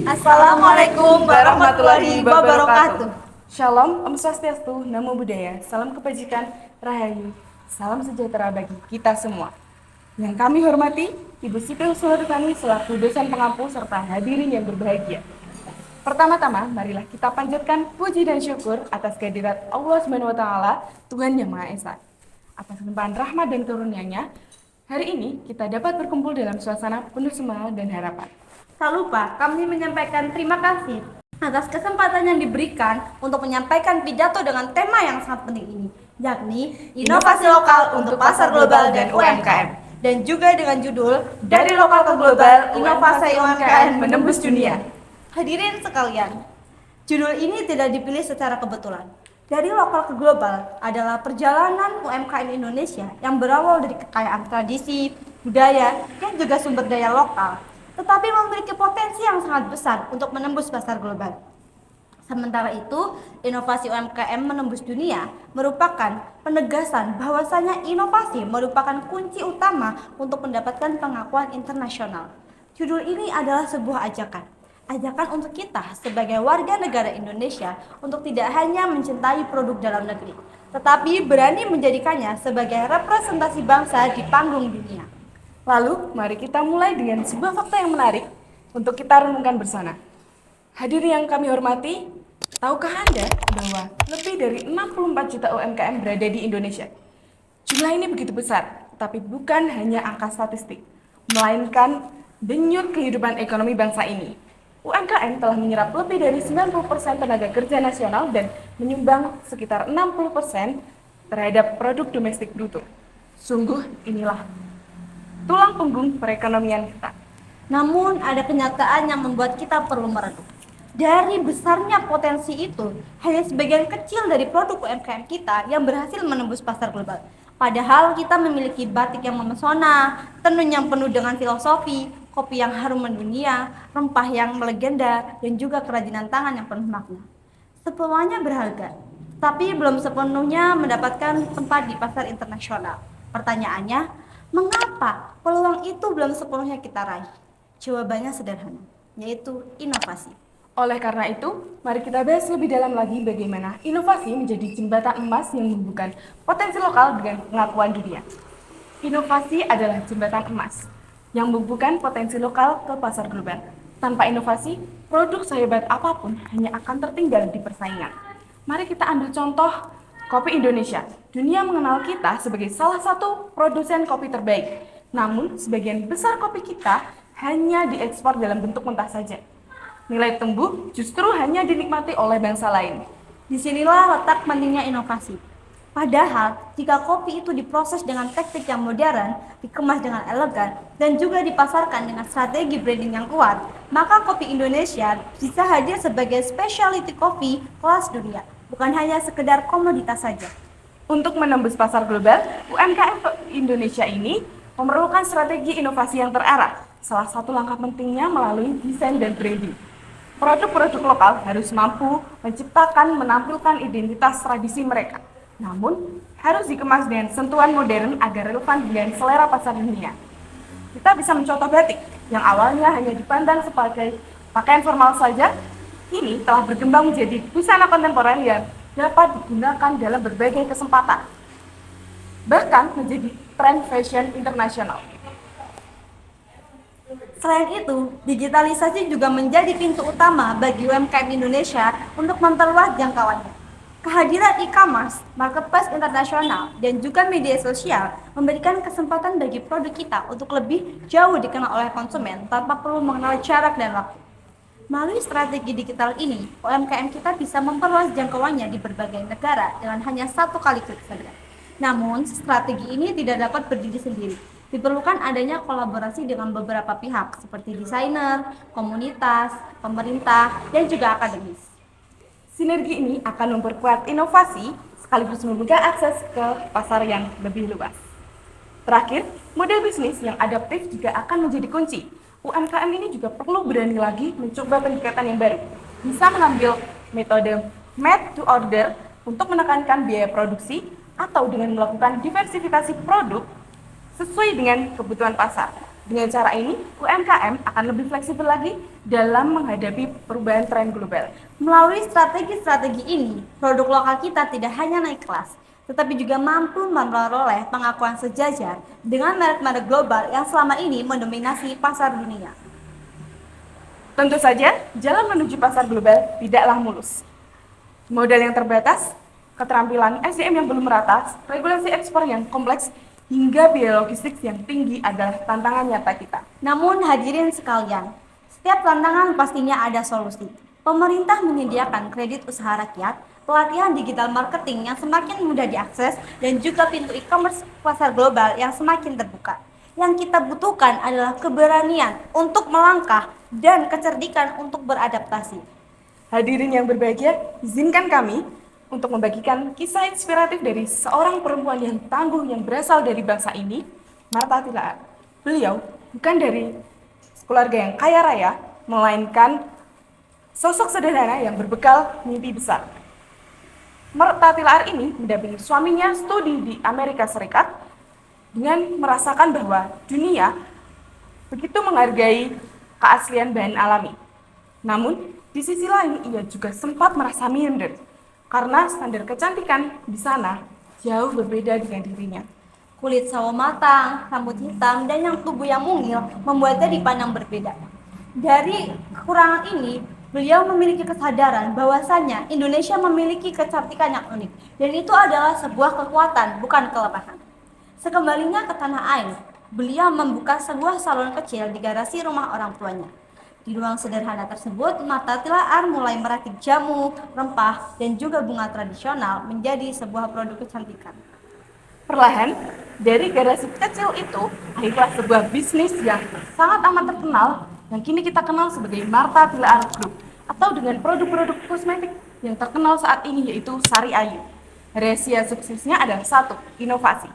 Assalamualaikum warahmatullahi wabarakatuh. Shalom, Om Swastiastu, Namo Buddhaya, salam kebajikan, rahayu, salam sejahtera bagi kita semua. Yang kami hormati, Ibu Siti Husnul selaku dosen pengampu serta hadirin yang berbahagia. Pertama-tama, marilah kita panjatkan puji dan syukur atas kehadirat Allah SWT, Tuhan Yang Maha Esa. Atas limpahan rahmat dan karunia-Nya, hari ini kita dapat berkumpul dalam suasana penuh semangat dan harapan. Tak lupa kami menyampaikan terima kasih atas kesempatan yang diberikan untuk menyampaikan pidato dengan tema yang sangat penting ini, yakni inovasi lokal untuk pasar global dan UMKM. Dan juga dengan judul Dari Lokal ke Global, Inovasi UMKM Menembus Dunia. Hadirin sekalian, judul ini tidak dipilih secara kebetulan. Dari lokal ke global adalah perjalanan UMKM Indonesia yang berawal dari kekayaan tradisi, budaya, dan juga sumber daya lokal, tetapi memiliki potensi yang sangat besar untuk menembus pasar global. Sementara itu, inovasi UMKM menembus dunia merupakan penegasan bahwasanya inovasi merupakan kunci utama untuk mendapatkan pengakuan internasional. Judul ini adalah sebuah ajakan untuk kita sebagai warga negara Indonesia untuk tidak hanya mencintai produk dalam negeri, tetapi berani menjadikannya sebagai representasi bangsa di panggung dunia. Lalu, mari kita mulai dengan sebuah fakta yang menarik untuk kita renungkan bersama. Hadirin yang kami hormati, tahukah Anda bahwa lebih dari 64 juta UMKM berada di Indonesia? Jumlah ini begitu besar, tapi bukan hanya angka statistik, melainkan denyut kehidupan ekonomi bangsa ini. UMKM telah menyerap lebih dari 90% tenaga kerja nasional dan menyumbang sekitar 60% terhadap produk domestik bruto. Sungguh inilah tulang punggung perekonomian kita. Namun ada kenyataan yang membuat kita perlu merenung. Dari besarnya potensi itu, hanya sebagian kecil dari produk UMKM kita yang berhasil menembus pasar global. Padahal kita memiliki batik yang memesona, tenun yang penuh dengan filosofi, kopi yang harum mendunia, rempah yang melegenda, dan juga kerajinan tangan yang penuh makna. Semuanya berharga, tapi belum sepenuhnya mendapatkan tempat di pasar internasional. Pertanyaannya, mengapa peluang itu belum sepenuhnya kita raih? Jawabannya sederhana, yaitu inovasi. Oleh karena itu, mari kita bahas lebih dalam lagi bagaimana inovasi menjadi jembatan emas yang menghubungkan potensi lokal dengan pengakuan dunia. Inovasi adalah jembatan emas yang menghubungkan potensi lokal ke pasar global. Tanpa inovasi, produk sehebat apapun hanya akan tertinggal di persaingan. Mari kita ambil contoh kopi Indonesia. Dunia mengenal kita sebagai salah satu produsen kopi terbaik. Namun, sebagian besar kopi kita hanya diekspor dalam bentuk mentah saja. Nilai tumbuh justru hanya dinikmati oleh bangsa lain. Disinilah letak pentingnya inovasi. Padahal, jika kopi itu diproses dengan teknik yang modern, dikemas dengan elegan, dan juga dipasarkan dengan strategi branding yang kuat, maka kopi Indonesia bisa hadir sebagai specialty coffee kelas dunia, bukan hanya sekedar komoditas saja. Untuk menembus pasar global, UMKM Indonesia ini memerlukan strategi inovasi yang terarah. Salah satu langkah pentingnya melalui desain dan branding. Produk-produk lokal harus mampu menciptakan, menampilkan identitas tradisi mereka. Namun, harus dikemas dengan sentuhan modern agar relevan dengan selera pasar dunia. Kita bisa mencontoh batik, yang awalnya hanya dipandang sebagai pakaian formal saja, kini telah berkembang menjadi busana kontemporer yang dapat digunakan dalam berbagai kesempatan. Bahkan menjadi tren fashion internasional. Selain itu, digitalisasi juga menjadi pintu utama bagi UMKM Indonesia untuk memperluas jangkauannya. Kehadiran e-commerce, marketplace internasional, dan juga media sosial memberikan kesempatan bagi produk kita untuk lebih jauh dikenal oleh konsumen tanpa perlu mengenal jarak dan waktu. Melalui strategi digital ini, UMKM kita bisa memperluas jangkauannya di berbagai negara dengan hanya satu kali klik saja. Namun, strategi ini tidak dapat berdiri sendiri. Diperlukan adanya kolaborasi dengan beberapa pihak seperti desainer, komunitas, pemerintah, dan juga akademis. Sinergi ini akan memperkuat inovasi sekaligus membuka akses ke pasar yang lebih luas. Terakhir, model bisnis yang adaptif juga akan menjadi kunci. UMKM ini juga perlu berani lagi mencoba pendekatan yang baru. Bisa mengambil metode made to order untuk menekankan biaya produksi atau dengan melakukan diversifikasi produk sesuai dengan kebutuhan pasar. Dengan cara ini, UMKM akan lebih fleksibel lagi dalam menghadapi perubahan tren global. Melalui strategi-strategi ini, produk lokal kita tidak hanya naik kelas, tetapi juga mampu memperoleh pengakuan sejajar dengan merek-merek global yang selama ini mendominasi pasar dunia. Tentu saja, jalan menuju pasar global tidaklah mulus. Modal yang terbatas, keterampilan SDM yang belum merata, regulasi ekspor yang kompleks, hingga biaya logistik yang tinggi adalah tantangan nyata kita. Namun hadirin sekalian, setiap tantangan pastinya ada solusi. Pemerintah menyediakan kredit usaha rakyat, pelatihan digital marketing yang semakin mudah diakses, dan juga pintu e-commerce pasar global yang semakin terbuka. Yang kita butuhkan adalah keberanian untuk melangkah dan kecerdikan untuk beradaptasi. Hadirin yang berbahagia, izinkan kami untuk membagikan kisah inspiratif dari seorang perempuan yang tangguh yang berasal dari bangsa ini, Martha Tilaar. Beliau bukan dari keluarga yang kaya raya, melainkan sosok sederhana yang berbekal mimpi besar. Martha Tilaar ini mendampingi suaminya studi di Amerika Serikat dengan merasakan bahwa dunia begitu menghargai keaslian bahan alami. Namun, di sisi lain ia juga sempat merasa minder karena standar kecantikan di sana jauh berbeda dengan dirinya. Kulit sawo matang, rambut hitam, dan yang tubuh yang mungil membuatnya dipandang berbeda. Dari kekurangan ini, beliau memiliki kesadaran bahwasannya Indonesia memiliki kecantikan yang unik, dan itu adalah sebuah kekuatan, bukan kelemahan. Sekembalinya ke tanah air, beliau membuka sebuah salon kecil di garasi rumah orang tuanya. Di ruang sederhana tersebut, Martha Tilaar mulai merakit jamu, rempah, dan juga bunga tradisional menjadi sebuah produk kecantikan. Perlahan, dari garasi kecil itu, lahirlah sebuah bisnis yang sangat amat terkenal yang kini kita kenal sebagai Martha Tilaar Group, atau dengan produk-produk kosmetik yang terkenal saat ini yaitu Sari Ayu. Rahasia suksesnya adalah satu, inovasi.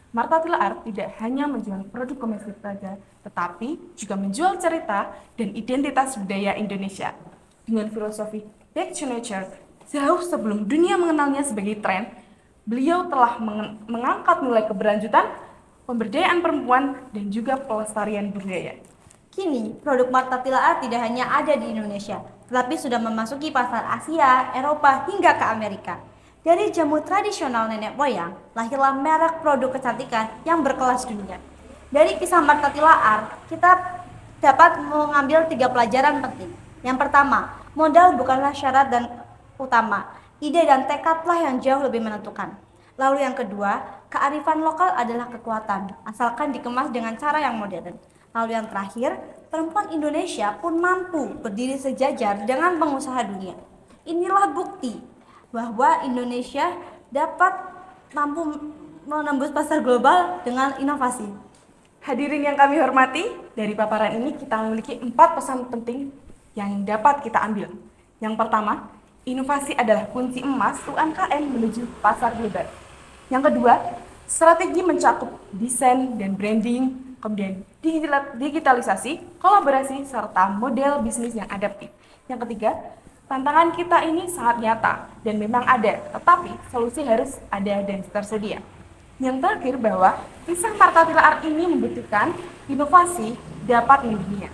Martha Tilaar tidak hanya menjual produk domestik saja, tetapi juga menjual cerita dan identitas budaya Indonesia. Dengan filosofi Back to Nature, jauh sebelum dunia mengenalnya sebagai tren, beliau telah mengangkat nilai keberlanjutan, pemberdayaan perempuan, dan juga pelestarian budaya. Kini, produk Martha Tilaar tidak hanya ada di Indonesia, tetapi sudah memasuki pasar Asia, Eropa, hingga ke Amerika. Dari jamu tradisional nenek moyang, lahirlah merek produk kecantikan yang berkelas dunia. Dari kisah Martha Tilaar, kita dapat mengambil 3 pelajaran penting. Yang pertama, modal bukanlah syarat dan utama. Ide dan tekadlah yang jauh lebih menentukan. Lalu yang kedua, kearifan lokal adalah kekuatan, asalkan dikemas dengan cara yang modern. Lalu yang terakhir, perempuan Indonesia pun mampu berdiri sejajar dengan pengusaha dunia. Inilah bukti bahwa Indonesia dapat mampu menembus pasar global dengan inovasi. Hadirin yang kami hormati, dari paparan ini kita memiliki 4 pesan penting yang dapat kita ambil. Yang pertama, inovasi adalah kunci emas UMKM menuju pasar global. Yang kedua, strategi mencakup desain dan branding, kemudian digitalisasi, kolaborasi, serta model bisnis yang adaptif. Yang ketiga, tantangan kita ini sangat nyata dan memang ada, tetapi solusi harus ada dan tersedia. Yang terakhir bahwa kisah Martha Tilaar ini membutuhkan inovasi dapat mendunia.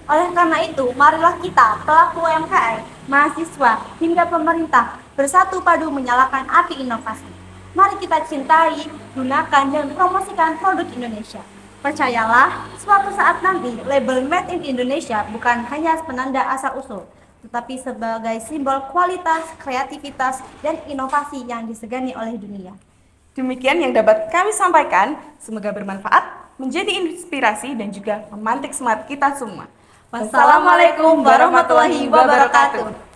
Oleh karena itu, marilah kita, pelaku UMKM, mahasiswa, hingga pemerintah, bersatu padu menyalakan api inovasi. Mari kita cintai, gunakan, dan promosikan produk Indonesia. Percayalah, suatu saat nanti, label Made in Indonesia bukan hanya penanda asal-usul, tetapi sebagai simbol kualitas, kreativitas, dan inovasi yang disegani oleh dunia. Demikian yang dapat kami sampaikan, semoga bermanfaat, menjadi inspirasi, dan juga memantik semangat kita semua. Wassalamualaikum warahmatullahi wabarakatuh.